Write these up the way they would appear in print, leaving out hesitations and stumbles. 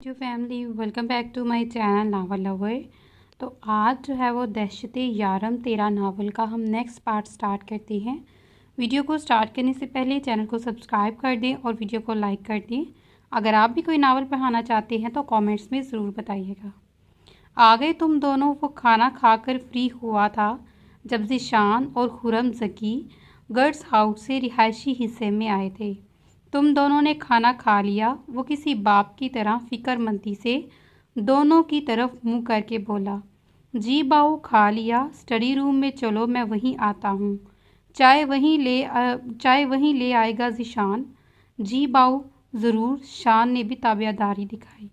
To family welcome back to my channel novel lover. तो आज जो है वो दहशत यारम तेरा नावल का हम नेक्स्ट पार्ट स्टार्ट करते हैं। वीडियो को स्टार्ट करने से पहले चैनल को सब्सक्राइब कर दें और वीडियो को लाइक कर दें। अगर आप भी कोई नावल पढ़ाना चाहते हैं तो कमेंट्स में ज़रूर बताइएगा। आगे तुम दोनों वो खाना खाकर फ्री हुआ था जब ज़ीशान और खुरम ज़की गर्ल्स हाउस से रिहायशी हिस्से में आए थे। तुम दोनों ने खाना खा लिया। वो किसी बाप की तरह फिक्रमंदी से दोनों की तरफ मुंह करके बोला, जी बाऊ खा लिया। स्टडी रूम में चलो, मैं वहीं आता हूँ। चाय वहीं ले आएगा ज़ीशान। जी बाऊ ज़रूर। शान ने भी ताबेदारी दिखाई।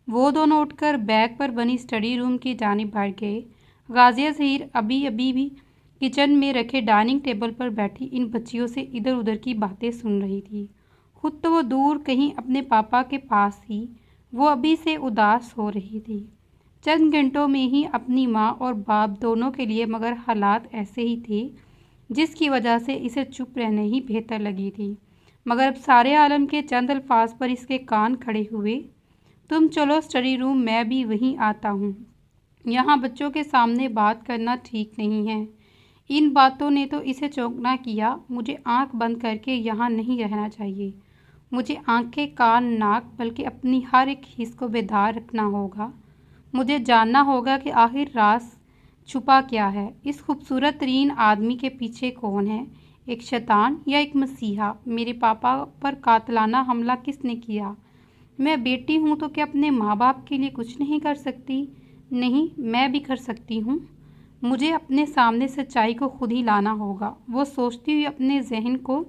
वो दोनों उठकर बैग पर बनी स्टडी रूम की जानिब बढ़ गए। गाजिया ज़हीर अभी अभी भी किचन में रखे डाइनिंग टेबल पर बैठी इन बच्चियों से इधर उधर की बातें सुन रही थी। खुद तो वो दूर कहीं अपने पापा के पास ही वो अभी से उदास हो रही थी। चंद घंटों में ही अपनी माँ और बाप दोनों के लिए, मगर हालात ऐसे ही थे जिसकी वजह से इसे चुप रहने ही बेहतर लगी थी। मगर अब सारे आलम के चंद अल्फाज पर इसके कान खड़े हुए। तुम चलो स्टडी रूम, मैं भी वहीं आता हूँ। यहाँ बच्चों के सामने बात करना ठीक नहीं है। इन बातों ने तो इसे चौंकना किया। मुझे आंख बंद करके यहाँ नहीं रहना चाहिए। मुझे आंखें, कान, नाक, बल्कि अपनी हर एक हिस्स को बेदार रखना होगा। मुझे जानना होगा कि आखिर राज छुपा क्या है। इस खूबसूरत तरीन आदमी के पीछे कौन है? एक शैतान या एक मसीहा? मेरे पापा पर कातलाना हमला किसने किया? मैं बेटी हूँ तो क्या अपने माँ बाप के लिए कुछ नहीं कर सकती? नहीं, मैं भी कर सकती हूँ। मुझे अपने सामने सच्चाई को खुद ही लाना होगा। वो सोचती हुई अपने जहन को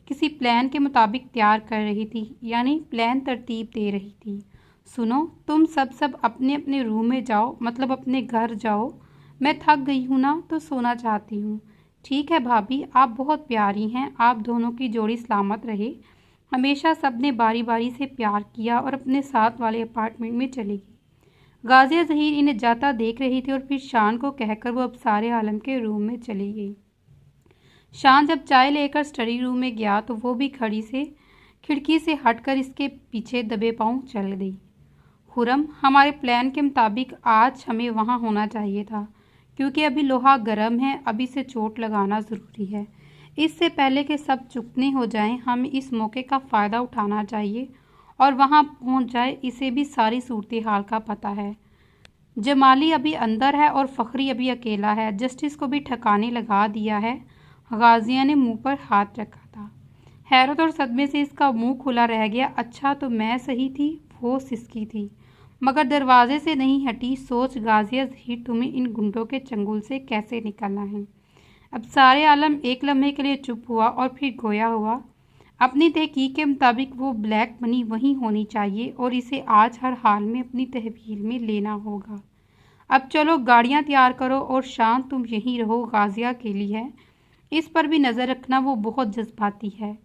किसी प्लान के मुताबिक तैयार कर रही थी, यानी प्लान तरतीब दे रही थी। सुनो, तुम सब अपने अपने रूम में जाओ, मतलब अपने घर जाओ। मैं थक गई हूँ ना, तो सोना चाहती हूँ। ठीक है भाभी, आप बहुत प्यारी हैं। आप दोनों की जोड़ी सलामत रहे। हमेशा सबने बारी बारी से प्यार किया और अपने साथ वाले अपार्टमेंट में चली गई। गाजिया ज़हीर इन्हें जाता देख रही थी और फिर शान को कहकर वो अब सारे आलम के रूम में चली गई। शान जब चाय लेकर स्टडी रूम में गया तो वो भी खिड़की से हटकर इसके पीछे दबे पांव चल गई। खुरम, हमारे प्लान के मुताबिक आज हमें वहाँ होना चाहिए था, क्योंकि अभी लोहा गर्म है। अभी से चोट लगाना ज़रूरी है। इससे पहले कि सब चुकने हो जाएं, हमें इस मौके का फ़ायदा उठाना चाहिए और वहाँ पहुँच जाए। इसे भी सारी सूरत हाल का पता है। जमाली अभी अंदर है और फ़खरी अभी अकेला है। जस्टिस को भी ठिकाने लगा दिया है। गाजिया ने मुंह पर हाथ रखा था। हैरत और सदमे से इसका मुंह खुला रह गया। अच्छा, तो मैं सही थी, वो सिसकी थी, मगर दरवाजे से नहीं हटी। सोच गाजिया ज़हीर, तुम्हें इन गुंडों के चंगुल से कैसे निकलना है। अब सारे आलम एक लम्हे के लिए चुप हुआ और फिर गोया हुआ। अपनी तहकीक के मुताबिक वो ब्लैक मनी वहीं होनी चाहिए और इसे आज हर हाल में अपनी तहवील में लेना होगा। अब चलो गाड़ियाँ तैयार करो और शान तुम यहीं रहो, गाजिया अकेली है, इस पर भी नज़र रखना, वो बहुत जज्बाती है।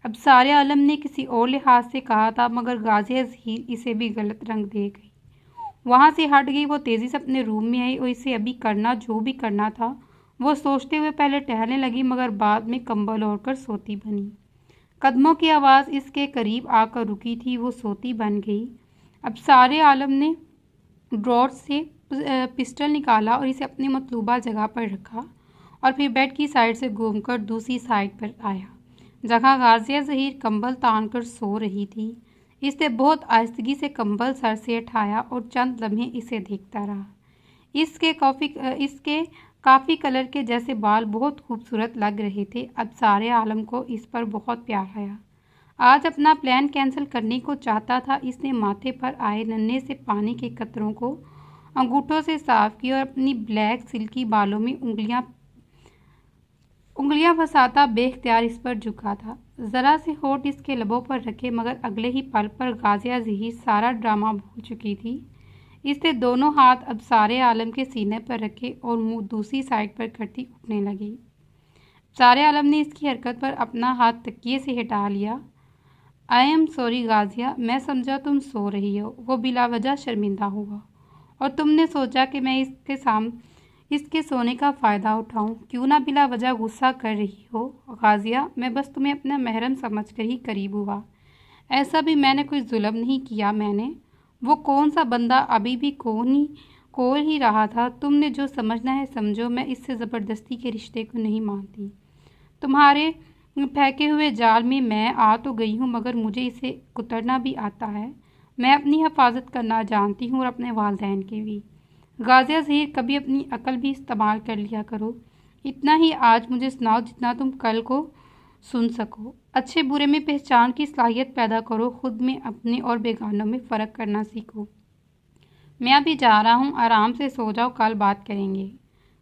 अब सारे आलम ने किसी और लिहाज से कहा था, मगर गाजिया ज़हीर इसे भी गलत रंग दे गई। वहाँ से हट गई। वो तेज़ी से अपने रूम में आई और इसे अभी करना जो भी करना था वो सोचते हुए पहले टहलने लगी, मगर बाद में कंबल ओढ़कर सोती बनी। कदमों की आवाज़ इसके करीब आकर रुकी थी। वो सोती बन गई। अब सारे आलम ने ड्रॉर से पिस्टल निकाला और इसे अपनी मतलूबा जगह पर रखा और फिर बेड की साइड से घूमकर दूसरी साइड पर आया, जहाँ गाजिया ज़हीर कंबल तान कर सो रही थी। इसने बहुत आहिस्तगी से कंबल सर से उठाया और चंद लम्हे इसे देखता रहा। इसके काफ़ी कलर के जैसे बाल बहुत खूबसूरत लग रहे थे। अब सारे आलम को इस पर बहुत प्यार आया। आज अपना प्लान कैंसिल करने को चाहता था। इसने माथे पर आए नन्हे से पानी के कतरों को अंगूठों से साफ किया और अपनी ब्लैक सिल्की बालों में उंगलियां फंसाता बेख्तियार इस पर झुका था। ज़रा से होठ इसके लबों पर रखे, मगर अगले ही पल पर गाजिया ज़हीर सारा ड्रामा भूल चुकी थी। इसने दोनों हाथ अब सारे आलम के सीने पर रखे और मुंह दूसरी साइड पर करती उठने लगी। सारे आलम ने इसकी हरकत पर अपना हाथ तकिए से हटा लिया। आई एम सॉरी गाजिया, मैं समझा तुम सो रही हो। वो बिलावजह शर्मिंदा हुआ और तुमने सोचा कि मैं इसके सोने का फ़ायदा उठाऊं। क्यों ना बिला वजह गुस्सा कर रही हो गाजिया, मैं बस तुम्हें अपना महरम समझकर ही करीब हुआ। ऐसा भी मैंने कोई जुल्म नहीं किया। मैंने वो कौन सा बंदा अभी भी खोल ही रहा था। तुमने जो समझना है समझो, मैं इससे ज़बरदस्ती के रिश्ते को नहीं मानती। तुम्हारे फेंके हुए जाल में मैं आ तो गई हूँ, मगर मुझे इसे कुतरना भी आता है। मैं अपनी हिफाजत करना जानती हूँ और अपने वालिदैन की भी। गाज़िया ज़हीर, कभी अपनी अकल भी इस्तेमाल कर लिया करो। इतना ही आज मुझे सुनाओ जितना तुम कल को सुन सको। अच्छे बुरे में पहचान की सलाहियत पैदा करो। खुद में, अपने और बेगानों में फ़र्क करना सीखो। मैं अभी जा रहा हूँ, आराम से सो जाओ, कल बात करेंगे।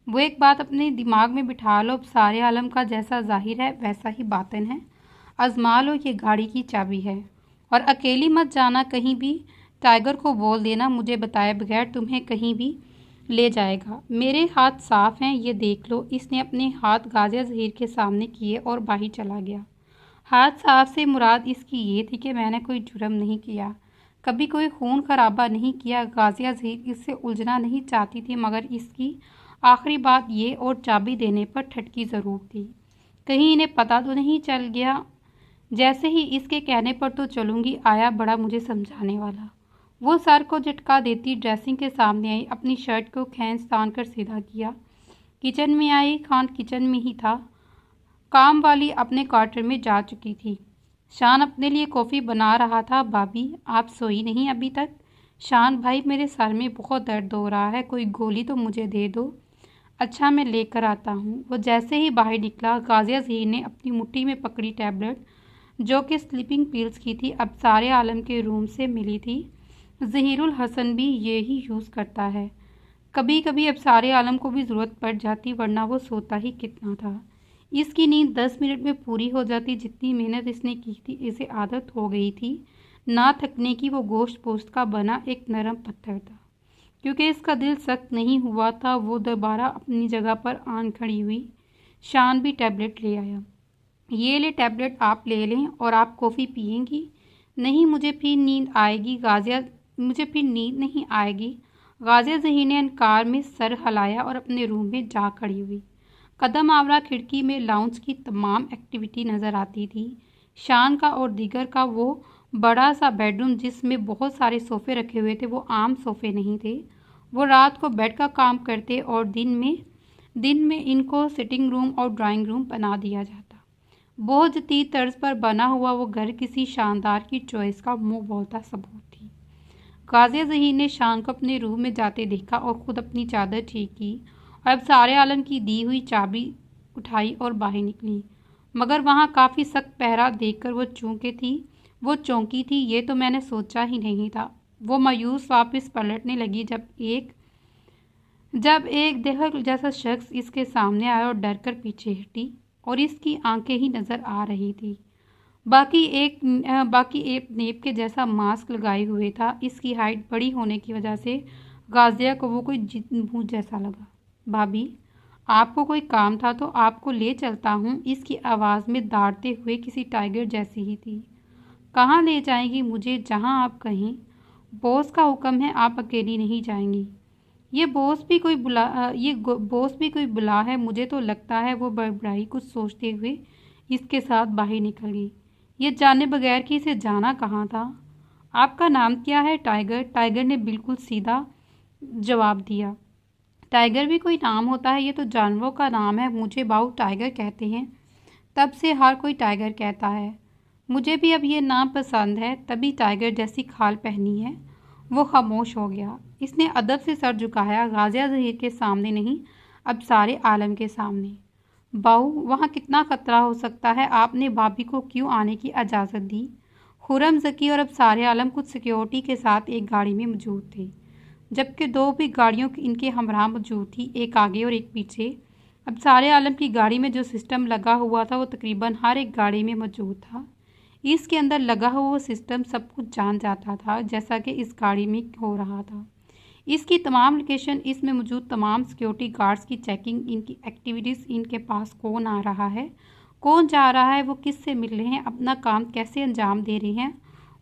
वो एक बात अपने दिमाग में बिठा लो, अब सारे आलम का जैसा जाहिर है वैसा ही बातिन है। आजमा लो, ये गाड़ी की चाबी है। और अकेली मत जाना कहीं भी। टाइगर को बोल देना मुझे बताए बगैर तुम्हें कहीं भी ले जाएगा। मेरे हाथ साफ हैं, ये देख लो। इसने अपने हाथ गाज़िया ज़हीर के सामने किए और बाहर चला गया। हाथ साफ से मुराद इसकी ये थी कि मैंने कोई जुर्म नहीं किया, कभी कोई खून खराबा नहीं किया। गाज़िया ज़हीर इससे उलझना नहीं चाहती थी, मगर इसकी आखिरी बात ये और चाबी देने पर ठटकी ज़रूर थी। कहीं इन्हें पता तो नहीं चल गया। जैसे ही इसके कहने पर तो चलूँगी आया बड़ा मुझे समझाने वाला। वो सर को झटका देती ड्रेसिंग के सामने आई, अपनी शर्ट को खींच तान कर सीधा किया। किचन में आई। खान किचन में ही था। काम वाली अपने क्वार्टर में जा चुकी थी। शान अपने लिए कॉफ़ी बना रहा था। भाभी, आप सोई नहीं अभी तक? शान भाई, मेरे सर में बहुत दर्द हो रहा है, कोई गोली तो मुझे दे दो। अच्छा, मैं लेकर आता हूँ। वो जैसे ही बाहर निकला, गाज़िया ज़हीर ने अपनी मुट्ठी में पकड़ी टैबलेट, जो कि स्लीपिंग पिल्स की थी, अब सारे आलम के रूम से मिली थी। ज़हीरुल हसन भी ये ही यूज़ करता है। कभी कभी अब सारे आलम को भी ज़रूरत पड़ जाती, वरना वो सोता ही कितना था। इसकी नींद 10 मिनट में पूरी हो जाती। जितनी मेहनत इसने की थी, इसे आदत हो गई थी ना थकने की। वो गोश्त पोस्ट का बना एक नरम पत्थर था। क्योंकि इसका दिल सख्त नहीं हुआ था, वो दोबारा अपनी जगह पर आन खड़ी हुई। शान भी टैबलेट ले आया। ये ले टैबलेट, आप ले लें। और आप कॉफ़ी पियेंगी? नहीं, मुझे फिर नींद आएगी गाज़िया, मुझे फिर नींद नहीं आएगी। गाज़िया ज़हीर ने इनकार में सर हिलाया और अपने रूम में जा खड़ी हुई। कदम आवरा खिड़की में लाउंज की तमाम एक्टिविटी नज़र आती थी। शान का और दीगर का वो बड़ा सा बेडरूम, जिसमें बहुत सारे सोफ़े रखे हुए थे, वो आम सोफ़े नहीं थे। वो रात को बेड का काम करते और दिन में इनको सिटिंग रूम और ड्राइंग रूम बना दिया जाता। बहुत जदीद तर्ज पर बना हुआ वो घर किसी शानदार की चॉइस का मुंह बोलता सबूत थी। गाज़िया ज़हीर ने शान को अपने रूम में जाते देखा और ख़ुद अपनी चादर ठीक की और अब सारे आलम की दी हुई चाबी उठाई और बाहर निकली। मगर वहाँ काफ़ी सख्त पहरा देखकर वो चौंकी थी। ये तो मैंने सोचा ही नहीं था। वो मायूस वापस पलटने लगी जब एक देहर जैसा शख्स इसके सामने आया और डर कर पीछे हटी और इसकी आंखें ही नज़र आ रही थी। बाकी एक नेप के जैसा मास्क लगाए हुए था। इसकी हाइट बड़ी होने की वजह से गाज़िया को वो कोई भूत जैसा लगा। भाभी, आपको कोई काम था तो आपको ले चलता हूँ। इसकी आवाज़ में दाड़ते हुए किसी टाइगर जैसी ही थी। कहाँ ले जाएंगी मुझे? जहाँ आप कहें। बॉस का हुक्म है, आप अकेली नहीं जाएंगी। ये बॉस भी कोई बुला है। मुझे तो लगता है वो बड़बड़ाई कुछ सोचते हुए इसके साथ बाहर निकल गई। ये जाने बगैर कि इसे जाना कहाँ था। आपका नाम क्या है? टाइगर। टाइगर ने बिल्कुल सीधा जवाब दिया। टाइगर भी कोई नाम होता है? ये तो जानवरों का नाम है। मुझे बाऊ टाइगर कहते हैं, तब से हर कोई टाइगर कहता है। मुझे भी अब ये नाम पसंद है, तभी टाइगर जैसी खाल पहनी है। वो खामोश हो गया। इसने अदब से सर झुकाया, गाज़िया ज़हीर के सामने नहीं, अब सारे आलम के सामने। बाऊ, वहाँ कितना खतरा हो सकता है? आपने भाभी को क्यों आने की इजाज़त दी? खुर्रम ज़की और अब सारे आलम कुछ सिक्योरिटी के साथ एक गाड़ी में मौजूद थे, जबकि दो भी गाड़ियों इनके हमरा मौजूद थी, एक आगे और एक पीछे। अब सारे आलम की गाड़ी में जो सिस्टम लगा हुआ था वो तकरीबन हर एक गाड़ी में मौजूद था। इसके अंदर लगा हुआ वो सिस्टम सब कुछ जान जाता था, जैसा कि इस गाड़ी में हो रहा था। इसकी तमाम लोकेशन, इसमें मौजूद तमाम सिक्योरिटी गार्ड्स की चेकिंग, इनकी एक्टिविटीज़, इनके पास कौन आ रहा है, कौन जा रहा है, वो किससे मिल रहे हैं, अपना काम कैसे अंजाम दे रहे हैं,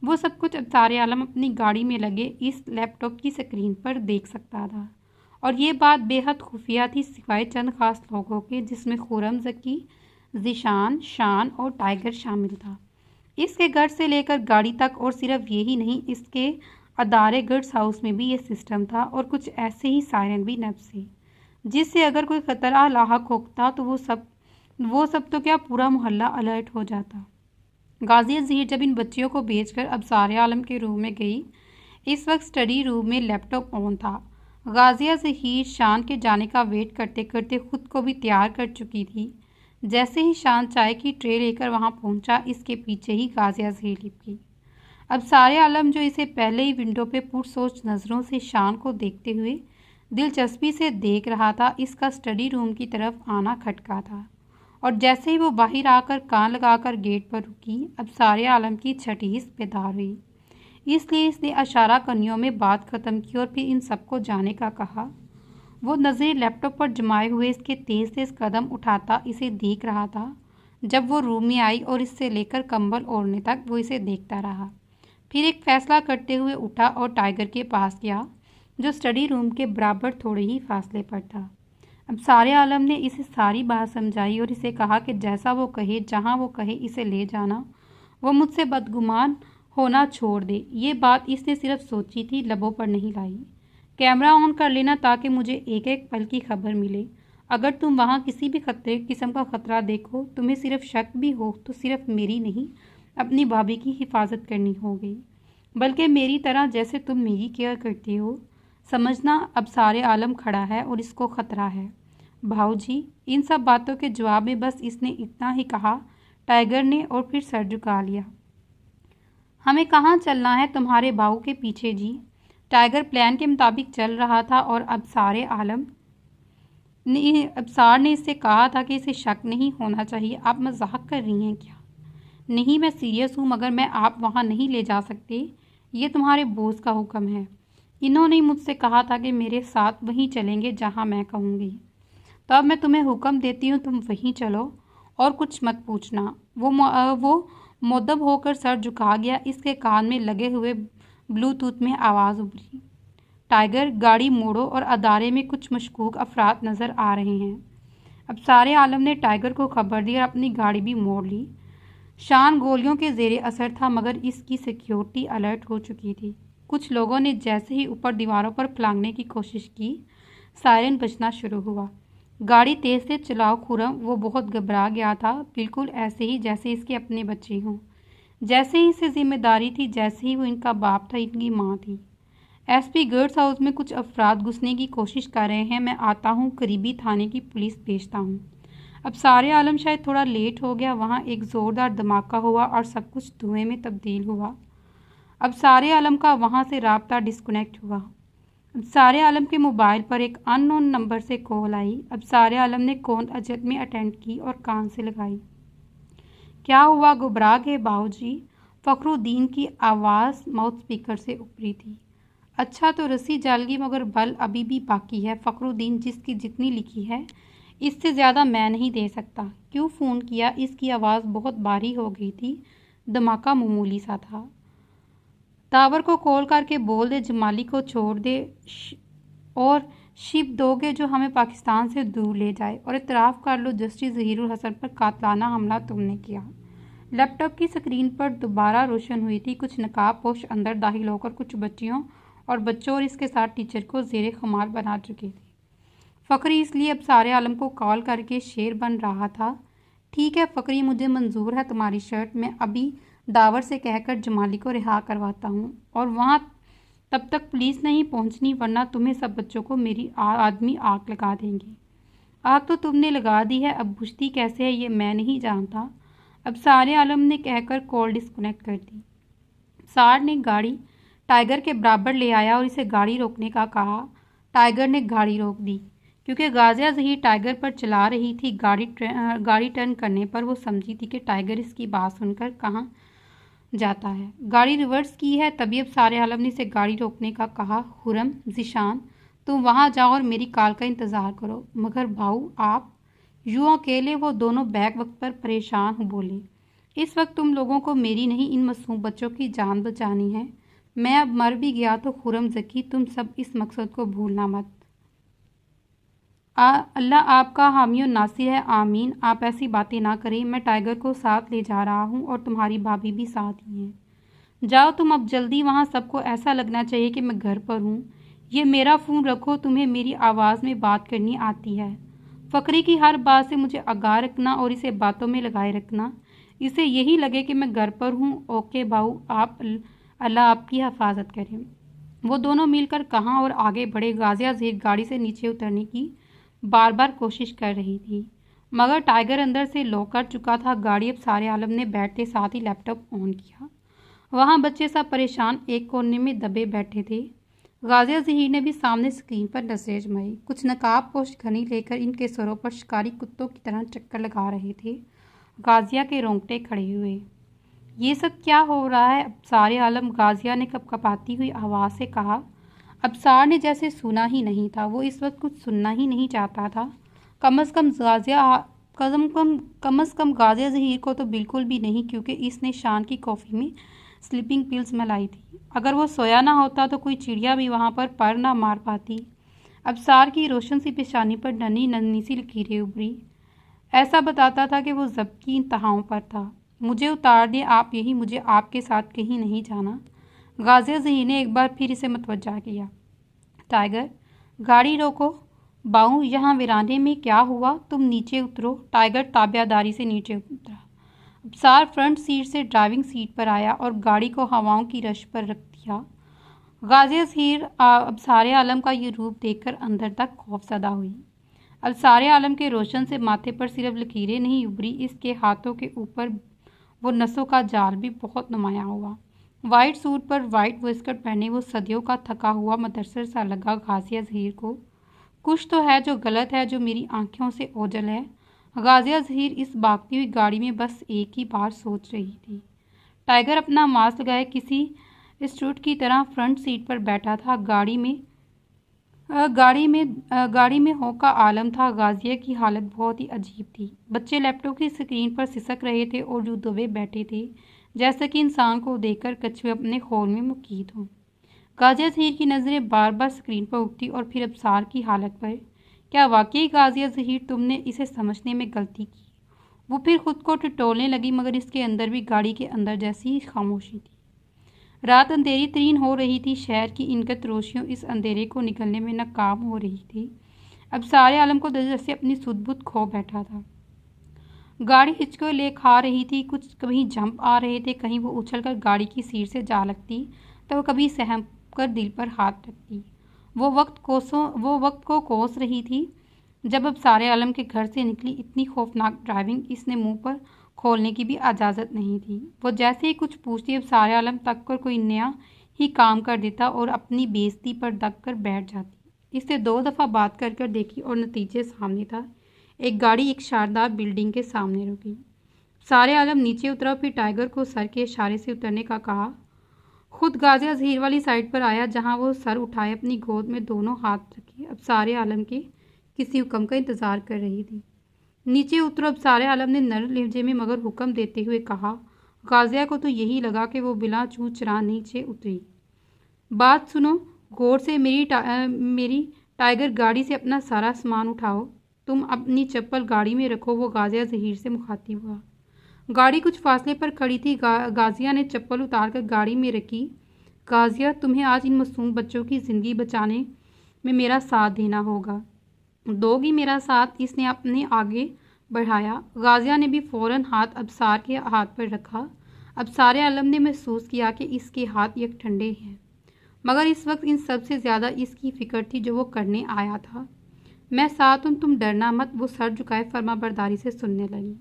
वो सब कुछ अब सारे आलम अपनी गाड़ी में लगे इस लैपटॉप की स्क्रीन पर देख सकता था। और ये बात बेहद खुफिया थी, सिवाय चंद खास लोगों के, जिसमें खुर्रम ज़की, ज़ीशान, शान और टाइगर शामिल था। इसके घर से लेकर गाड़ी तक, और सिर्फ यही नहीं, इसके अदारे गर्ड्स हाउस में भी ये सिस्टम था और कुछ ऐसे ही सायरन भी नब से, जिससे अगर कोई खतरा लाहक होता तो वो सब तो क्या पूरा मोहल्ला अलर्ट हो जाता। गाजिया ज़हीर जब इन बच्चियों को भेजकर अबसार आलम के रूम में गई, इस वक्त स्टडी रूम में लैपटॉप ऑन था। गाजिया ज़हीर शान के जाने का वेट करते करते खुद को भी तैयार कर चुकी थी। जैसे ही शान चाय की ट्रे लेकर वहां पहुंचा, इसके पीछे ही गाजिया ज़हीर लिपकी। अबसार आलम जो इसे पहले ही विंडो पे पुरसोच नज़रों से शान को देखते हुए दिलचस्पी से देख रहा था, इसका स्टडी रूम की तरफ आना खटका था और जैसे ही वो बाहर आकर कान लगाकर गेट पर रुकी, अबसार आलम की छठी हिस्स बेदार हुई। इसलिए इसने इशारा कनियों में बात ख़त्म की और फिर इन सबको जाने का कहा। वो नज़रें लैपटॉप पर जमाए हुए इसके तेज़ तेज़ कदम उठाता इसे देख रहा था। जब वो रूम में आई और इससे लेकर कंबल ओढ़ने तक वो इसे देखता रहा। फिर एक फ़ैसला करते हुए उठा और टाइगर के पास गया, जो स्टडी रूम के बराबर थोड़े ही फासले पर था। अबसार आलम ने इसे सारी बात समझाई और इसे कहा कि जैसा वो कहे, जहाँ वो कहे, इसे ले जाना। वो मुझसे बदगुमान होना छोड़ दे। ये बात इसने सिर्फ सोची थी, लबों पर नहीं लाई। कैमरा ऑन कर लेना ताकि मुझे एक एक पल की खबर मिले। अगर तुम वहाँ किसी भी किस्म का खतरा देखो, तुम्हें सिर्फ शक भी हो तो सिर्फ मेरी नहीं, अपनी भाभी की हिफाजत करनी होगी, बल्कि मेरी तरह जैसे तुम मेरी केयर करती हो। समझना, अबसार आलम खड़ा है और इसको खतरा है। भाऊजी, इन सब बातों के जवाब में बस इसने इतना ही कहा, टाइगर ने, और फिर सर झुका लिया। हमें कहाँ चलना है? तुम्हारे बाऊ के पीछे जी। टाइगर प्लान के मुताबिक चल रहा था और अबसार ने इससे कहा था कि इसे शक नहीं होना चाहिए। आप मजाक कर रही हैं क्या? नहीं, मैं सीरियस हूँ, मगर मैं आप वहाँ नहीं ले जा सकते। ये तुम्हारे बॉस का हुक्म है। इन्होंने मुझसे कहा था कि मेरे साथ वहीं चलेंगे जहाँ मैं कहूँगी। तो अब मैं तुम्हें हुक्म देती हूँ, तुम वहीं चलो और कुछ मत पूछना। वो मुद्दब होकर सर झुका गया। इसके कान में लगे हुए ब्लूटूथ में आवाज़ उभरी, टाइगर, गाड़ी मोड़ो और अदारे में कुछ मशकूक अफराद नज़र आ रहे हैं। अबसार आलम ने टाइगर को खबर दी और अपनी गाड़ी भी मोड़ ली। शान गोलियों के ज़ेरे असर था, मगर इसकी सिक्योरिटी अलर्ट हो चुकी थी। कुछ लोगों ने जैसे ही ऊपर दीवारों पर फलांगने की कोशिश की, सायरन बजना शुरू हुआ। गाड़ी तेज़ से चलाओ खुरम। वो बहुत घबरा गया था, बिल्कुल ऐसे ही जैसे इसके अपने बच्चे हों। जैसे ही इसे जिम्मेदारी थी, जैसे ही वो इनका बाप था, इनकी माँ थी। एसपी गर्ड्स हाउस में कुछ अफराद घुसने की कोशिश कर रहे हैं। मैं आता हूँ, करीबी थाने की पुलिस भेजता हूँ। अबसार आलम शायद थोड़ा लेट हो गया। वहाँ एक ज़ोरदार धमाका हुआ और सब कुछ धुएं में तब्दील हुआ। अबसार आलम का वहाँ से राब्ता डिस्कनेक्ट हुआ। अबसार आलम के मोबाइल पर एक अननोन नंबर से कॉल आई। अबसार आलम ने कॉल अजब में अटेंड की और कान से लगाई। क्या हुआ, घबरा गए बाऊजी? फ़खरुद्दीन की आवाज़ माउथ स्पीकर से उपरी थी। अच्छा, तो रस्सी जल गई, मगर बल अभी भी बाकी है। फ़खरुद्दीन जिसकी जितनी लिखी है, इससे ज़्यादा मैं नहीं दे सकता। क्यों फ़ोन किया? इसकी आवाज़ बहुत भारी हो गई थी। धमाका मामूली सा था। टावर को कॉल करके बोल दे जमाली को छोड़ दे और शिप दोगे जो हमें पाकिस्तान से दूर ले जाए, और इतराफ़ कर लो जस्टिस ज़हीरुल हसन पर कातलाना हमला तुमने किया। लैपटॉप की स्क्रीन पर दोबारा रोशन हुई थी। कुछ नकाब पोश अंदर दाखिल होकर कुछ बच्चों और इसके साथ टीचर को ज़ेरे खुमार बना चुके थे। फ़खरी इसलिए अबसार आलम को कॉल करके शेर बन रहा था। ठीक है फ़खरी, मुझे मंजूर है तुम्हारी शर्ट। मैं अभी दावर से कहकर जमाली को रिहा करवाता हूँ और वहाँ तब तक पुलिस नहीं पहुँचनी, वरना तुम्हें सब बच्चों को मेरी आदमी आग लगा देंगे। आग तो तुमने लगा दी है, अब बुझती कैसे है ये मैं नहीं जानता। अबसार आलम ने कहकर कॉल डिस्कनेक्ट कर दी। सार ने गाड़ी टाइगर के बराबर ले आया और इसे गाड़ी रोकने का कहा। टाइगर ने गाड़ी रोक दी, क्योंकि गाजिया ज़हीर टाइगर पर चला रही थी। गाड़ी टर्न करने पर वो समझी थी कि टाइगर इसकी बात सुनकर कहाँ जाता है। गाड़ी रिवर्स की है, तभी अबसार आलम ने इसे गाड़ी रोकने का कहा। खुरम, ज़ीशान, तुम वहाँ जाओ और मेरी कॉल का इंतज़ार करो। मगर भाऊ आप? यूँ अकेले? वो दोनों बैक वक्त पर परेशान हो बोले। इस वक्त तुम लोगों को मेरी नहीं, इन मासूम बच्चों की जान बचानी है। मैं अब मर भी गया तो खुरम ज़की, तुम सब इस मकसद को भूलना मत। अल्लाह आपका हामी और नासिर है, आमीन। आप ऐसी बातें ना करें। मैं टाइगर को साथ ले जा रहा हूँ और तुम्हारी भाभी भी साथ ही हैं। जाओ तुम अब जल्दी, वहाँ सबको ऐसा लगना चाहिए कि मैं घर पर हूँ। ये मेरा फ़ोन रखो, तुम्हें मेरी आवाज़ में बात करनी आती है। फ़करे की हर बात से मुझे आगाह रखना और इसे बातों में लगाए रखना। इसे यही लगे कि मैं घर पर हूँ। ओके बाऊ, आप अल्लाह आपकी हिफाजत करें। वो दोनों मिलकर कहाँ और आगे बढ़े। गाजिया ज़हीर गाड़ी से नीचे उतरने की बार बार कोशिश कर रही थी, मगर टाइगर अंदर से लॉक कर चुका था। गाड़ी अब सारे आलम ने बैठते साथ ही लैपटॉप ऑन किया। वहाँ बच्चे सब परेशान एक कोने में दबे बैठे थे। गाजिया ज़हीर ने भी सामने स्क्रीन पर नजरें जमाई। कुछ नकाब पोश घनी लेकर इनके सरों पर शिकारी कुत्तों की तरह चक्कर लगा रहे थे। गाजिया के रोंगटे खड़े हुए। ये सब क्या हो रहा है? अबसार आलम, गाजिया ने कपकपाती हुई आवाज़ से कहा। अबसार ने जैसे सुना ही नहीं था। वो इस वक्त कुछ सुनना ही नहीं चाहता था। कम अज़ कम गाजिया ज़हीर को तो बिल्कुल भी नहीं, क्योंकि इसने शान की कॉफ़ी में स्लीपिंग पिल्स मलाई थी। अगर वो सोया ना होता तो कोई चिड़िया भी वहाँ पर पर ना मार पाती। अबसार की रोशन सी पेशानी पर नन्ही नन्ही सी लकीरें उभरी। ऐसा बताता था कि वो ज़ब्त की इंतहाओं पर था। मुझे उतार दें आप यही, मुझे आपके साथ कहीं नहीं जाना। गाजिया ज़हीर ने एक बार फिर इसे मुतवज्जा किया। टाइगर, गाड़ी रोको। बाऊ, यहाँ वीराने में क्या हुआ? तुम नीचे उतरो। टाइगर ताबियादारी से नीचे उतरा। अबसार फ्रंट सीट से ड्राइविंग सीट पर आया और गाड़ी को हवाओं की रश पर रख दिया। गाजिया ज़हीर अबसार आलम का ये रूप देखकर अंदर तक खौफज़दा हुई। अबसार आलम के रोशन से माथे पर सिर्फ लकीरें नहीं उभरी, इसके हाथों के ऊपर वो नसों का जाल भी बहुत नुमाया हुआ। वाइट सूट पर वाइट वेस्टकोट पहने वो सदियों का थका हुआ मदरसर सा लगा गाजिया ज़हीर को। कुछ तो है जो गलत है, जो मेरी आंखों से ओझल है। गाजिया ज़हीर इस भागती हुई गाड़ी में बस एक ही बार सोच रही थी। टाइगर अपना मास्क लगाए किसी स्टूट की तरह फ्रंट सीट पर बैठा था। गाड़ी में हो का आलम था। गाजिया की हालत बहुत ही अजीब थी। बच्चे लैपटॉप की स्क्रीन पर सिसक रहे थे और जो दबे बैठे थे, जैसे कि इंसान को देखकर कछुए अपने खोल में मुकीद हों। गाजिया ज़हीर की नज़रें बार बार स्क्रीन पर उठती और फिर अबसार की हालत पर। क्या वाकई गाजिया ज़हीर, तुमने इसे समझने में गलती की? वो फिर खुद को टटोलने लगी, मगर इसके अंदर भी गाड़ी के अंदर जैसी ही खामोशी थी। रात अंधेरी तरीन हो रही थी। शहर की इनकत रोशियों इस अंधेरे को निकलने में नाकाम हो रही थी। अब सारे आलम को जैसे अपनी सुध-बुध खो बैठा था। गाड़ी हिचको ले खा रही थी। कुछ कहीं जंप आ रहे थे, कहीं वो उछलकर गाड़ी की सीट से जा लगती, तो कभी सहम कर दिल पर हाथ रखती। वो वक्त को कोस रही थी जब अब सारे आलम के घर से निकली। इतनी खौफनाक ड्राइविंग इसने मुंह पर खोलने की भी इजाज़त नहीं थी। वो जैसे ही कुछ पूछती, अब सारे आलम तक कर कोई नया ही काम कर देता और अपनी बेइज्जती पर दब कर बैठ जाती। इससे 2 दफ़ा बात कर कर देखी और नतीजे सामने था। एक गाड़ी एक शानदार बिल्डिंग के सामने रुकी। सारे आलम नीचे उतरा, फिर टाइगर को सर के इशारे से उतरने का कहा। खुद गाजिया ज़हीर वाली साइड पर आया, जहां वो सर उठाए अपनी गोद में दोनों हाथ रखे अब सारे आलम के किसी हुक्म का इंतज़ार कर रही थी। नीचे उतरो। अब सारे आलम ने नर्म लहजे में मगर हुक्म देते हुए कहा। गाजिया को तो यही लगा कि वो बिला चूँ चरा नीचे उतरी। बात सुनो गौर से। मेरी टाइगर, गाड़ी से अपना सारा सामान उठाओ। तुम अपनी चप्पल गाड़ी में रखो। वो गाजिया ज़हीर से मुखातिब हुआ। गाड़ी कुछ फासले पर खड़ी थी। गाजिया ने चप्पल उतार कर गाड़ी में रखी। गाजिया, तुम्हें आज इन मासूम बच्चों की ज़िंदगी बचाने में मेरा साथ देना होगा। दोगी मेरा साथ? इसने अपने आगे बढ़ाया। गाजिया ने भी फ़ौरन हाथ अबसार के हाथ पर रखा। अबसार आलम ने महसूस किया कि इसके हाथ एक ठंडे हैं, मगर इस वक्त इन सब से ज़्यादा इसकी फ़िक्र थी जो वो करने आया था। मैं साथ हूँ, तुम डरना मत। वो सर झुकाए फर्माबरदारी से सुनने लगी।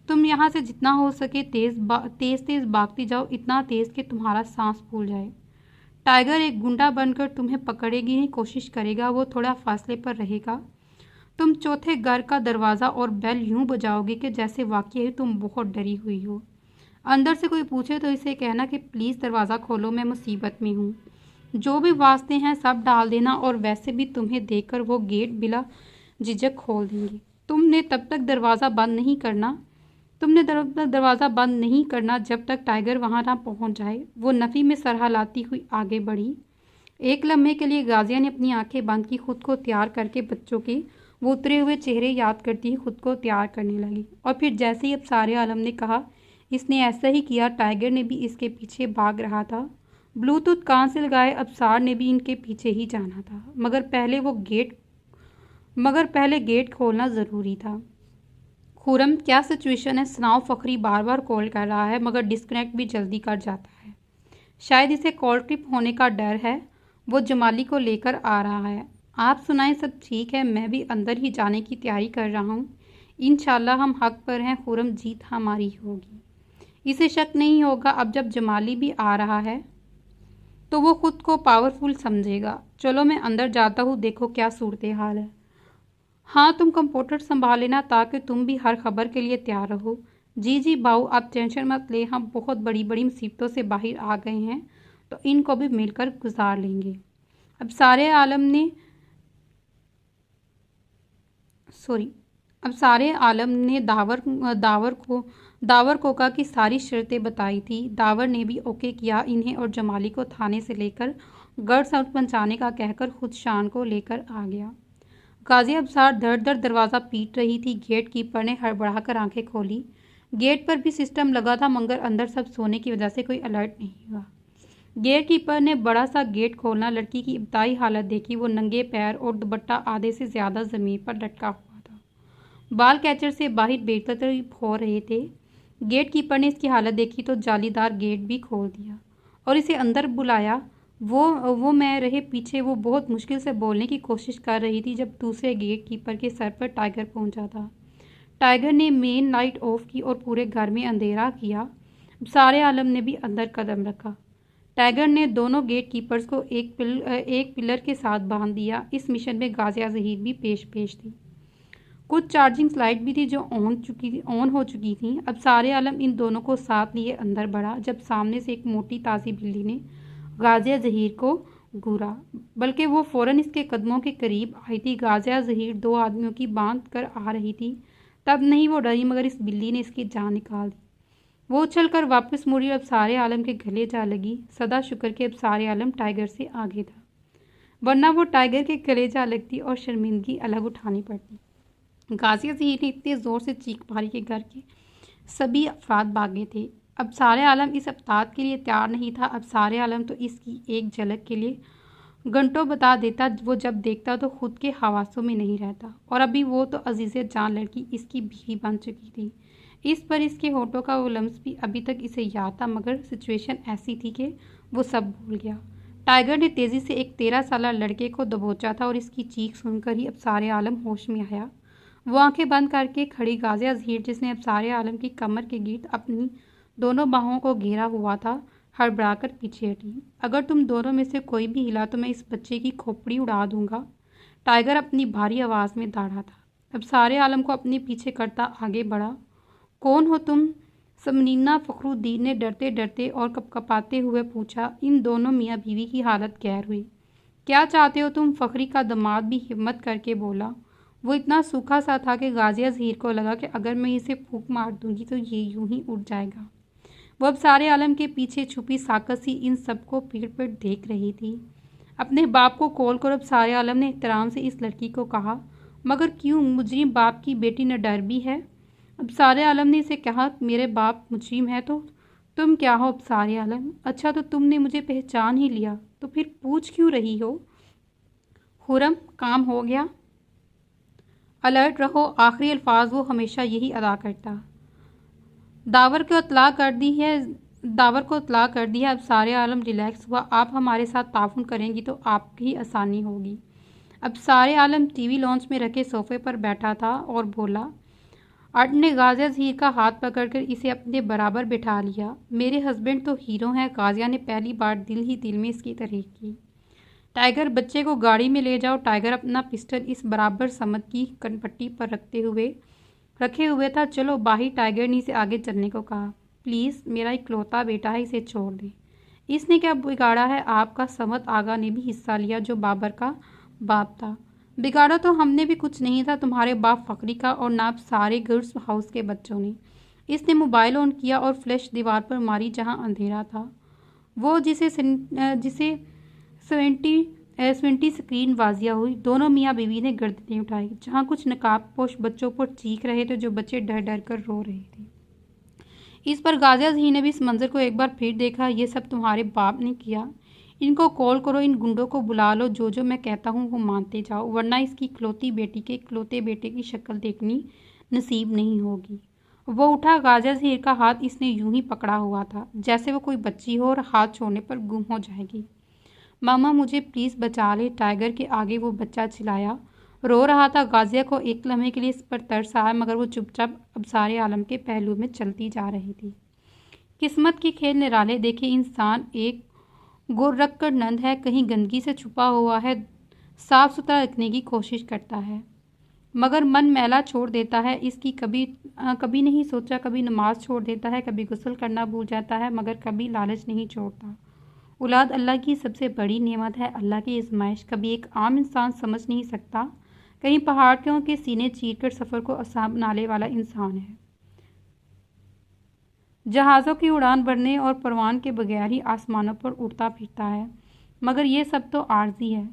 तुम यहाँ से जितना हो सके तेज़ भागती जाओ, इतना तेज़ कि तुम्हारा सांस फूल जाए। टाइगर एक गुंडा बनकर तुम्हें पकड़ेगी नहीं कोशिश करेगा। वो थोड़ा फासले पर रहेगा। तुम चौथे घर का दरवाज़ा और बेल यूं बजाओगे कि जैसे वाकई तुम बहुत डरी हुई हो। अंदर से कोई पूछे तो इसे कहना कि प्लीज़ दरवाज़ा खोलो, मैं मुसीबत में हूँ। जो भी वास्ते हैं सब डाल देना, और वैसे भी तुम्हें देखकर वो गेट बिला झिझक खोल देंगे। तुमने तब तक दरवाज़ा बंद नहीं करना जब तक टाइगर वहाँ ना पहुँच जाए। वो नफ़ी में सर हिलाती हुई आगे बढ़ी। एक लम्हे के लिए गाजिया ने अपनी आंखें बंद की। खुद को तैयार करके बच्चों के वो उतरे हुए चेहरे याद करती ही खुद को तैयार करने लगी। और फिर जैसे ही अब सारे आलम ने कहा, इसने ऐसा ही किया। टाइगर ने भी इसके पीछे भाग रहा था। ब्लूटूथ कान से लगाए अबसार ने भी इनके पीछे ही जाना था, मगर पहले गेट खोलना ज़रूरी था। खुरम, क्या सिचुएशन है? सुनाओ। फखरी बार बार कॉल कर रहा है मगर डिस्कनेक्ट भी जल्दी कर जाता है। शायद इसे कॉल ट्रिप होने का डर है। वो जमाली को लेकर आ रहा है। आप सुनाएं, सब ठीक है? मैं भी अंदर ही जाने की तैयारी कर रहा हूँ। इंशाल्लाह हम हक पर हैं खुरम, जीत हमारी होगी। इसे शक नहीं होगा अब जब जमाली भी आ रहा है तो वो खुद को पावरफुल समझेगा। चलो मैं अंदर जाता हूँ, देखो क्या सूरत हाल है। हाँ, तुम कंप्यूटर संभाल लेना ताकि तुम भी हर खबर के लिए तैयार रहो। जी जी बाऊ, आप टेंशन मत ले, हम बहुत बड़ी बड़ी मुसीबतों से बाहर आ गए हैं तो इनको भी मिलकर गुजार लेंगे। अब सारे आलम ने दावर कोका की सारी शर्तें बताई थी। दावर ने भी ओके किया। इन्हें और जमाली को थाने से लेकर गर्ड्स हाउस पहुंचाने का कहकर खुद शान को लेकर आ गया। गाजी अबसार धड़ धड़ दरवाज़ा पीट रही थी। गेट कीपर ने हड़बड़ाकर आंखें खोली। गेट पर भी सिस्टम लगा था मगर अंदर सब सोने की वजह से कोई अलर्ट नहीं हुआ। गेट कीपर ने बड़ा सा गेट खोलना। लड़की की इब्तदाई हालत देखी। वो नंगे पैर और दुपट्टा आधे से ज़्यादा ज़मीन पर लटका हुआ था। बाल कैचर से बाहर बेतरतीब हो रहे थे। गेट कीपर ने इसकी हालत देखी तो जालीदार गेट भी खोल दिया और इसे अंदर बुलाया। वो मैं रहे पीछे। वो बहुत मुश्किल से बोलने की कोशिश कर रही थी जब दूसरे गेट कीपर के सर पर टाइगर पहुंचा था। टाइगर ने मेन लाइट ऑफ की और पूरे घर में अंधेरा किया। सारे आलम ने भी अंदर कदम रखा। टाइगर ने दोनों गेट कीपर्स को एक पिलर के साथ बांध दिया। इस मिशन में गाजिया जहीर भी पेश थी। कुछ चार्जिंग लाइट भी थी जो ऑन हो चुकी थी। अब सारे आलम इन दोनों को साथ लिए अंदर बढ़ा जब सामने से एक मोटी ताज़ी बिल्ली ने गाजिया जहीर को घूरा, बल्कि वो फौरन इसके कदमों के करीब आई थी। गाजिया जहीर दो आदमियों की बांध कर आ रही थी। तब नहीं वो डरी मगर इस बिल्ली ने इसकी जान निकाल दी। वो उछल कर वापस मुड़ी और अब सारे आलम के गले जा लगी। सदा शुक्र के अब सारे आलम टाइगर से आगे था, वरना वो टाइगर के गले जा लगती और शर्मिंदगी अलग उठानी पड़ती। गाजिया जहीर ने इतने ज़ोर से चीख मारी कि घर के सभी अफराद भागे थे। अब सारे आलम इस अवतार के लिए तैयार नहीं था। अब सारे आलम तो इसकी एक झलक के लिए घंटों बता देता। वो जब देखता तो खुद के हवासों में नहीं रहता। और अभी वो तो अजीज़ जान लड़की इसकी बीवी बन चुकी थी। इस पर इसके होठों का वो लम्स भी अभी तक इसे याद था मगर सिचुएशन ऐसी थी कि वो सब भूल गया। टाइगर ने तेज़ी से एक 13 साल लड़के को दबोचा था और इसकी चीख सुनकर ही अब सारे आलम होश में आया। वो आंखें बंद करके खड़ी गाजिया जहीर, जिसने अब सारे आलम की कमर के गिर्द अपनी दोनों बाहों को घेरा हुआ था, हड़बड़ाकर पीछे हटी। अगर तुम दोनों में से कोई भी हिला तो मैं इस बच्चे की खोपड़ी उड़ा दूंगा। टाइगर अपनी भारी आवाज़ में दाढ़ा था। अब सारे आलम को अपने पीछे करता आगे बढ़ा। कौन हो तुम? समनीना फखरुद्दीन ने डरते डरते और कपकपाते हुए पूछा। इन दोनों मियाँ बीवी की हालत गैर हुई। क्या चाहते हो तुम? फखरी का दामाद भी हिम्मत करके बोला। वो इतना सूखा सा था कि गाजिया जहीर को लगा कि अगर मैं इसे फूंक मार दूंगी तो ये यूं ही उड़ जाएगा। वो अब सारे आलम के पीछे छुपी साकत सी इन सबको पीठ पर देख रही थी। अपने बाप को कॉल कर अब सारे आलम ने एहतराम से इस लड़की को कहा। मगर क्यों? मुजरिम बाप की बेटी न डर भी है। अब सारे आलम ने इसे कहा, मेरे बाप मुजरिम है तो तुम क्या हो? अब सारे आलम, अच्छा तो तुमने मुझे पहचान ही लिया तो फिर पूछ क्यों रही हो? खुरम, काम हो गया? अलर्ट रहो। आखिरी अल्फाज वो हमेशा यही अदा करता। दावर को इतला कर दी है। अब सारे आलम रिलैक्स हुआ। आप हमारे साथ ताउन करेंगी तो आपकी आसानी होगी। अब सारे आलम टीवी लॉन्च में रखे सोफे पर बैठा था और बोला। अर्ट ने गाजिया जहीर का हाथ पकड़कर इसे अपने बराबर बिठा लिया। मेरे हस्बैंड तो हीरो हैं। गाजिया ने पहली बार दिल ही दिल में इसकी तारीफ की। टाइगर, बच्चे को गाड़ी में ले जाओ। टाइगर अपना पिस्टल इस बराबर समत की कनपट्टी पर रखे हुए था। चलो बाहर। टाइगर ने इसे आगे चलने को कहा। प्लीज़, मेरा इकलौता बेटा है, इसे छोड़ दें। इसने क्या बिगाड़ा है? आपका समत आगा ने भी हिस्सा लिया जो बाबर का बाप था। बिगाड़ा तो हमने भी कुछ नहीं था, तुम्हारे बाप फकरी का और ना सारे गर्ल्स हाउस के बच्चों ने। इसने मोबाइल ऑन किया और फ्लैश दीवार पर मारी जहां अंधेरा था। वो जिसे 70 स्क्रीन वाजिया हुई। दोनों मियाँ बीवी ने गर्दनें उठाई। जहाँ कुछ नकाबपोश बच्चों पर चीख रहे थे जो बच्चे डर डर कर रो रहे थे। इस पर गाजिया ज़हीर ने भी इस मंजर को एक बार फिर देखा। ये सब तुम्हारे बाप ने किया। इनको कॉल करो, इन गुंडों को बुला लो, जो मैं कहता हूँ वो मानते जाओ, वरना इसकी इकलौती बेटी के इकलौते बेटे की शक्ल देखनी नसीब नहीं होगी। वो उठा। गाजिया ज़हीर का हाथ इसने यूं ही पकड़ा हुआ था जैसे वो कोई बच्ची हो और हाथ छोड़ने पर गुम हो जाएगी। मामा मुझे प्लीज़ बचा ले, टाइगर के आगे वो बच्चा चिल्लाया। रो रहा था। गाजिया को एक लम्हे के लिए इस पर तरस आया, मगर वो चुपचाप अबसारे आलम के पहलू में चलती जा रही थी। किस्मत की खेल निराले देखे। इंसान एक गोर रख कर नंद है, कहीं गंदगी से छुपा हुआ है, साफ सुथरा रखने की कोशिश करता है, मगर मन मैला छोड़ देता है। इसकी कभी नहीं सोचा, कभी नमाज छोड़ देता है, कभी गुस्ल करना भूल जाता है, मगर कभी लालच नहीं छोड़ता। औलाद अल्लाह की सबसे बड़ी नेमत है, अल्लाह की आजमाइश। कभी एक आम इंसान समझ नहीं सकता, कहीं पहाड़ियों के सीने चीरकर सफ़र को आसान बनाने वाला इंसान है। जहाज़ों की उड़ान भरने और परवान के बगैर ही आसमानों पर उड़ता फिरता है, मगर ये सब तो आर्जी है।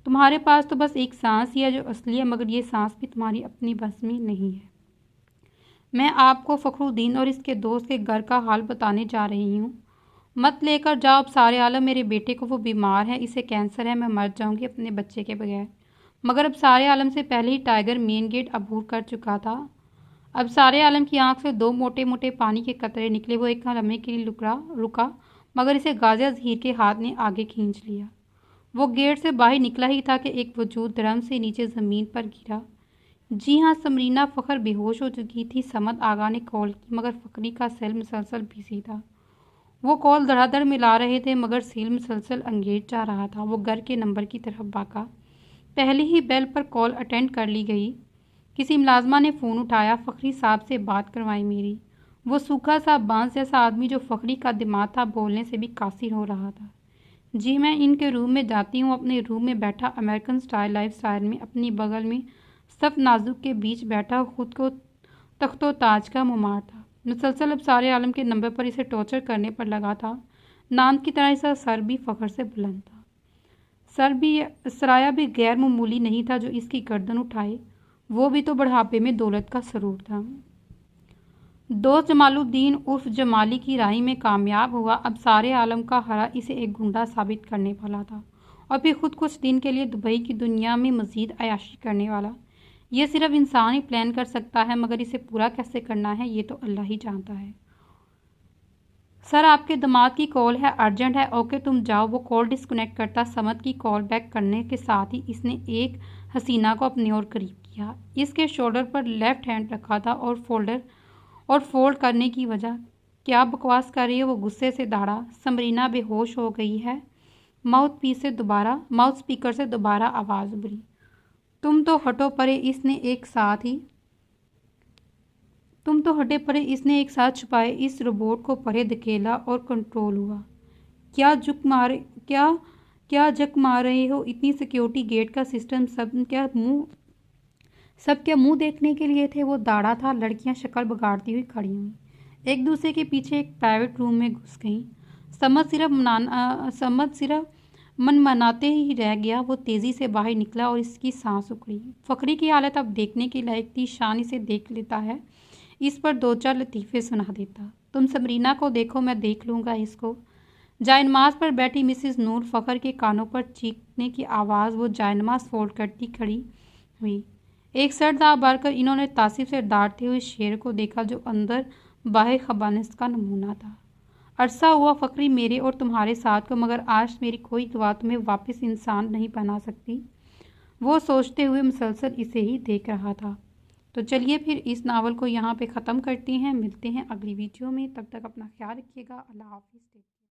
तुम्हारे पास तो बस एक सांस ही है जो असली है, मगर ये सांस भी तुम्हारी अपनी बस में नहीं है। मैं आपको फ़खरुद्दीन और इसके दोस्त के घर का हाल बताने जा रही हूँ। मत लेकर जाओ अब सारे आलम मेरे बेटे को, वो बीमार है, इसे कैंसर है, मैं मर जाऊंगी अपने बच्चे के बगैर। मगर अब सारे आलम से पहले ही टाइगर मेन गेट अबूर कर चुका था। अब सारे आलम की आंख से दो मोटे मोटे पानी के कतरे निकले। वो एक लम्हे के लिए रुका, मगर इसे गाजिया ज़हीर के हाथ ने आगे खींच लिया। वो गेट से बाहर निकला ही था कि एक वजूद धर्म से नीचे ज़मीन पर गिरा। जी हाँ, समरीना फ़खर बेहोश हो चुकी थी। समद आगा ने कॉल की, मगर फ़खरी का सेल मुसलसल बिजी था। वो कॉल धड़ाधड़ मिला रहे थे, मगर सील मुसलसल अंगेज जा रहा था। वो घर के नंबर की तरफ भागा। पहली ही बेल पर कॉल अटेंड कर ली गई। किसी मुलाजमा ने फ़ोन उठाया। फ़खरी साहब से बात करवाई मेरी। वो सूखा सा बांस जैसा आदमी जो फ़खरी का दिमाग था, बोलने से भी कासिर हो रहा था। जी मैं इनके रूम में जाती हूँ। अपने रूम में बैठा अमेरिकन स्टाइल लाइफ स्टाइल में, अपनी बगल में सफ नाजुक के बीच बैठा, खुद को तख्तो ताज का मुमार था। मुसलसल अब सारे आलम के नंबर पर इसे टॉर्चर करने पर लगा था। नाम की तरह इसका सर भी फ़खर से बुलंद था। सराया भी गैर मामूली नहीं था जो इसकी गर्दन उठाए। वो भी तो बुढ़ापे में दौलत का सरूर था। दोस्त जमालुद्दीन उर्फ जमाली की राही में कामयाब हुआ। अब सारे आलम का हरा इसे एक गुंडा साबित करने वाला था, और फिर खुद कुछ दिन के लिए दुबई की दुनिया में मज़ीद अयाशी करने वाला। ये सिर्फ इंसान ही प्लान कर सकता है, मगर इसे पूरा कैसे करना है ये तो अल्लाह ही जानता है। सर आपके दामाद की कॉल है, अर्जेंट है। ओके तुम जाओ। वो कॉल डिस्कनेक्ट करता। समद की कॉल बैक करने के साथ ही इसने एक हसीना को अपनी ओर करीब किया। इसके शोल्डर पर लेफ्ट हैंड रखा था और फोल्ड करने की वजह। क्या बकवास कर रही है? वो गुस्से से दौड़ा। समरीना बेहोश हो गई है। माउथ स्पीकर से दोबारा आवाज़ उभरी। तुम तो हटे परे इसने एक साथ छुपाए इस रोबोट को परे धकेला और कंट्रोल हुआ। क्या जक मार रहे हो? इतनी सिक्योरिटी गेट का सिस्टम सब क्या मुंह देखने के लिए थे? वो दाढ़ा था। लड़कियां शक्ल बिगाड़ती हुई खड़ी हुई एक दूसरे के पीछे एक प्राइवेट रूम में घुस गईं। समझ सिर्फ मन मनाते ही रह गया। वो तेज़ी से बाहर निकला और इसकी सांस उखड़ी। फ़खरी की हालत अब देखने की लायक थी। शान इसे देख लेता है, इस पर दो चार लतीफ़े सुना देता। तुम समरीना को देखो, मैं देख लूँगा इसको। जायनमाज पर बैठी मिसिज नूर फ़खर के कानों पर चीखने की आवाज़। वो जायनमाज फोल्ड करती खड़ी हुई। एक सरदार भरकर इन्होंने तासीफ से डांटते हुए शेर को देखा जो अंदर बाहर खबानिस्त का नमूना था। अरसा हुआ फ़खरी मेरे और तुम्हारे साथ को, मगर आज मेरी कोई दुआ तुम्हें वापस इंसान नहीं बना सकती। वो सोचते हुए मुसलसल इसे ही देख रहा था। तो चलिए फिर इस नावल को यहाँ पे ख़त्म करते हैं। मिलते हैं अगली वीडियो में। तब तक अपना ख्याल रखिएगा। अल्लाह हाफ़िज़।